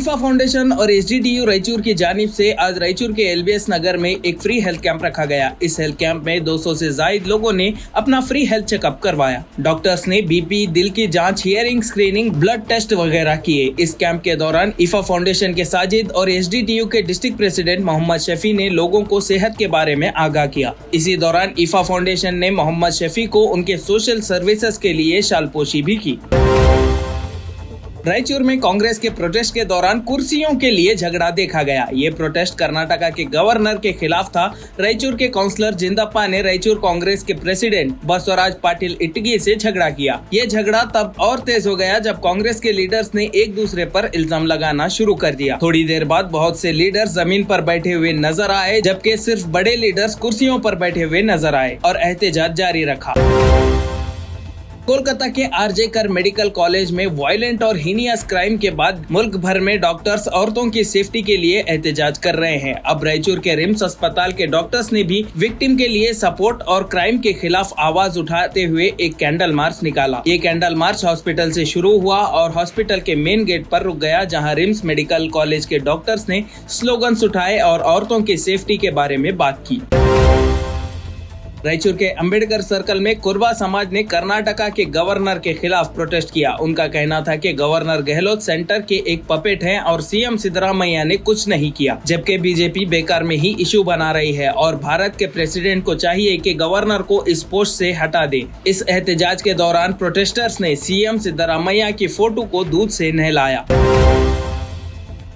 ईफा foundation और एसडीटीयू रायचूर की जानिब से आज रायचूर के एलबीएस नगर में एक फ्री हेल्थ कैंप रखा गया। इस हेल्थ कैंप में 200 से ज्यादा लोगों ने अपना फ्री हेल्थ चेकअप करवाया। डॉक्टर्स ने बीपी, दिल की जांच, हियरिंग स्क्रीनिंग, ब्लड टेस्ट वगैरह किए। इस कैंप के दौरान ईफा फाउंडेशन के साजिद और एसडीटीयू के डिस्ट्रिक्ट प्रेसिडेंट मोहम्मद शफी ने लोगों को सेहत के बारे में आगाह किया। इसी दौरान ईफा फाउंडेशन ने मोहम्मद शफी को उनके सोशल सर्विसेज के लिए शालपोशी भी की। रायचूर में कांग्रेस के प्रोटेस्ट के दौरान कुर्सियों के लिए झगड़ा देखा गया। ये प्रोटेस्ट कर्नाटका के गवर्नर के खिलाफ था। रायचूर के काउंसलर जिंदप्पा ने रायचूर कांग्रेस के प्रेसिडेंट बसवराज पाटिल इटगी से झगड़ा किया। ये झगड़ा तब और तेज हो गया जब कांग्रेस के लीडर्स ने एक दूसरे पर इल्जाम लगाना शुरू कर दिया। थोड़ी देर बाद बहुत से लीडर्स जमीन पर बैठे हुए नजर आए, जबकि सिर्फ बड़े लीडर्स कुर्सियों पर बैठे हुए नजर आए और एहतजाज जारी रखा। कोलकाता के आरजे कर मेडिकल कॉलेज में वायलेंट और हीनियस क्राइम के बाद मुल्क भर में डॉक्टर्स औरतों की सेफ्टी के लिए एहतजाज कर रहे हैं। अब रायचूर के रिम्स अस्पताल के डॉक्टर्स ने भी विक्टिम के लिए सपोर्ट और क्राइम के खिलाफ आवाज उठाते हुए एक कैंडल मार्च निकाला। ये कैंडल मार्च हॉस्पिटल से शुरू हुआ और हॉस्पिटल के मेन गेट पर रुक गया, जहाँ रिम्स मेडिकल कॉलेज के डॉक्टर्स ने स्लोगन्स उठाए और औरतों की सेफ्टी के बारे में बात की। रायचूर के अंबेडकर सर्कल में कुर्बा समाज ने कर्नाटका के गवर्नर के खिलाफ प्रोटेस्ट किया। उनका कहना था कि गवर्नर गहलोत सेंटर के एक पपेट हैं और सीएम सिद्धरामैया ने कुछ नहीं किया, जबकि बीजेपी बेकार में ही इशू बना रही है और भारत के प्रेसिडेंट को चाहिए कि गवर्नर को इस पोस्ट से हटा दे। इस एहतजाज के दौरान प्रोटेस्टर्स ने सीएम सिद्धरामैया की फोटो को दूध से नहलाया।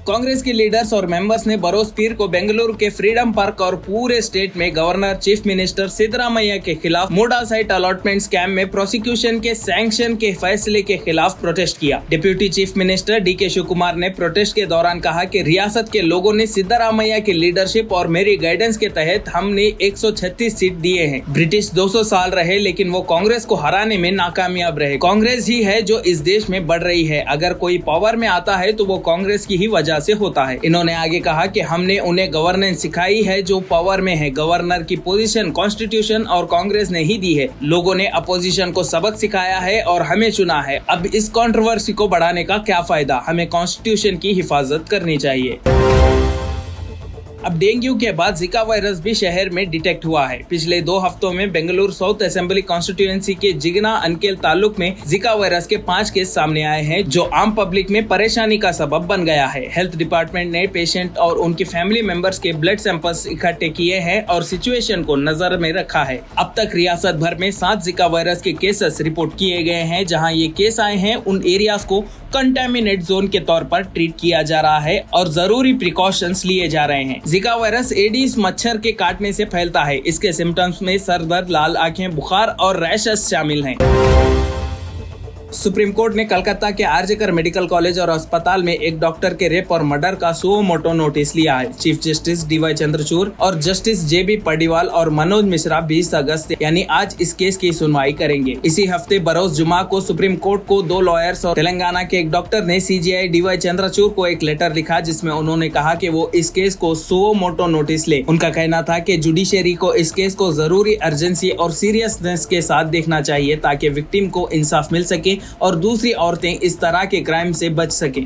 कांग्रेस के लीडर्स और मेंबर्स ने बरोज पीर को बेंगलुरु के फ्रीडम पार्क और पूरे स्टेट में गवर्नर चीफ मिनिस्टर सिद्धरामैया के खिलाफ मोडा साइट अलॉटमेंट स्कैम में प्रोसिक्यूशन के सैंक्शन के फैसले के खिलाफ प्रोटेस्ट किया। Deputy chief minister DK Shivakumar ने प्रोटेस्ट के दौरान कहा कि रियासत के लोगों ने सिद्धरामैया की लीडरशिप और मेरी गाइडेंस के तहत हमने 136 सीट दिए हैं। ब्रिटिश 200 साल रहे, लेकिन वो कांग्रेस को हराने में नाकामयाब रहे। कांग्रेस ही है जो इस देश में बढ़ रही है। अगर कोई पावर में आता है तो वो कांग्रेस की ही वजह से होता है। इन्होंने आगे कहा कि हमने उन्हें गवर्नेंस सिखाई है जो पावर में है। गवर्नर की पोजीशन कॉन्स्टिट्यूशन और कांग्रेस ने ही दी है। लोगों ने अपोजिशन को सबक सिखाया है और हमें चुना है। अब इस कंट्रोवर्सी को बढ़ाने का क्या फायदा? हमें कॉन्स्टिट्यूशन की हिफाजत करनी चाहिए। अब डेंगू के बाद जिका वायरस भी शहर में डिटेक्ट हुआ है। पिछले 2 हफ्तों में बेंगलुरु साउथ असेंबली कॉन्स्टिट्यूएंसी के जिगना अनकेल तालुक में जिका वायरस के 5 केस सामने आए हैं, जो आम पब्लिक में परेशानी का सबब बन गया है। हेल्थ डिपार्टमेंट ने पेशेंट और उनकी फैमिली मेंबर्स के ब्लड सैंपल्स इकट्ठे किए हैं और सिचुएशन को नजर में रखा है। अब तक रियासत भर में 7 जिका वायरस के केसेस रिपोर्ट किए गए हैं। जहाँ ये केस आए हैं उन एरियाज को कंटेमिनेट जोन के तौर पर ट्रीट किया जा रहा है और जरूरी प्रिकॉशंस लिए जा रहे हैं। जिका वायरस एडीज मच्छर के काटने से फैलता है। इसके सिम्टम्स में सर दर्द, लाल आंखें, बुखार और रैशेस शामिल हैं। सुप्रीम कोर्ट ने कलकत्ता के आरजे कर मेडिकल कॉलेज और अस्पताल में एक डॉक्टर के रेप और मर्डर का सुओ मोटो नोटिस लिया है। चीफ जस्टिस डीवाई चंद्रचूड़ और जस्टिस जेबी पडिवाल और मनोज मिश्रा 20 अगस्त यानी आज इस केस की सुनवाई करेंगे। इसी हफ्ते बरोज जुमा को सुप्रीम कोर्ट को 2 लॉयर्स और तेलंगाना के एक डॉक्टर ने सीजीआई डीवाई चंद्रचूड़ को एक लेटर लिखा, जिसमें उन्होंने कहा कि वो इस केस को सुओ मोटो नोटिस ले। उनका कहना था कि जुडिशरी को इस केस को जरूरी अर्जेंसी और सीरियसनेस के साथ देखना चाहिए ताकि विक्टिम को इंसाफ मिल सके और दूसरी औरतें इस तरह के क्राइम से बच सकें।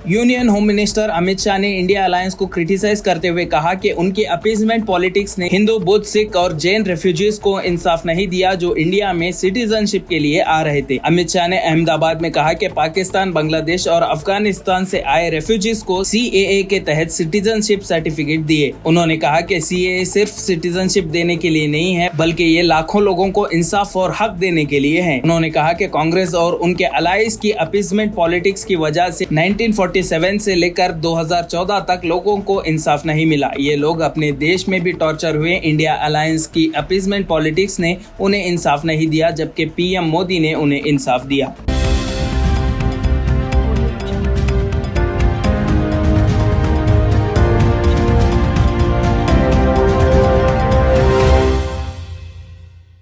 Union home minister Amit Shah ने इंडिया अलायंस को क्रिटिसाइज करते हुए कहा कि उनकी अपीजमेंट पॉलिटिक्स ने हिंदू, बुद्ध, सिख और जैन रेफ्यूजीज को इंसाफ नहीं दिया जो इंडिया में सिटीजनशिप के लिए आ रहे थे। अमित शाह ने अहमदाबाद में कहा कि पाकिस्तान, बांग्लादेश और अफगानिस्तान से आए रेफ्यूजीज को सीएए के तहत सिटीजनशिप सर्टिफिकेट दिए। उन्होंने कहा कि सीएए सिर्फ सिटीजनशिप देने के लिए नहीं है, बल्कि ये लाखों लोगों को इंसाफ और हक देने के लिए है। उन्होंने कहा कि कांग्रेस और उनके अलाइज की अपीजमेंट पॉलिटिक्स की वजह से 1947 से लेकर 2014 तक लोगों को इंसाफ नहीं मिला। ये लोग अपने देश में भी टॉर्चर हुए। इंडिया अलायंस की अपीजमेंट पॉलिटिक्स ने उन्हें इंसाफ नहीं दिया, जबकि पीएम मोदी ने उन्हें इंसाफ दिया।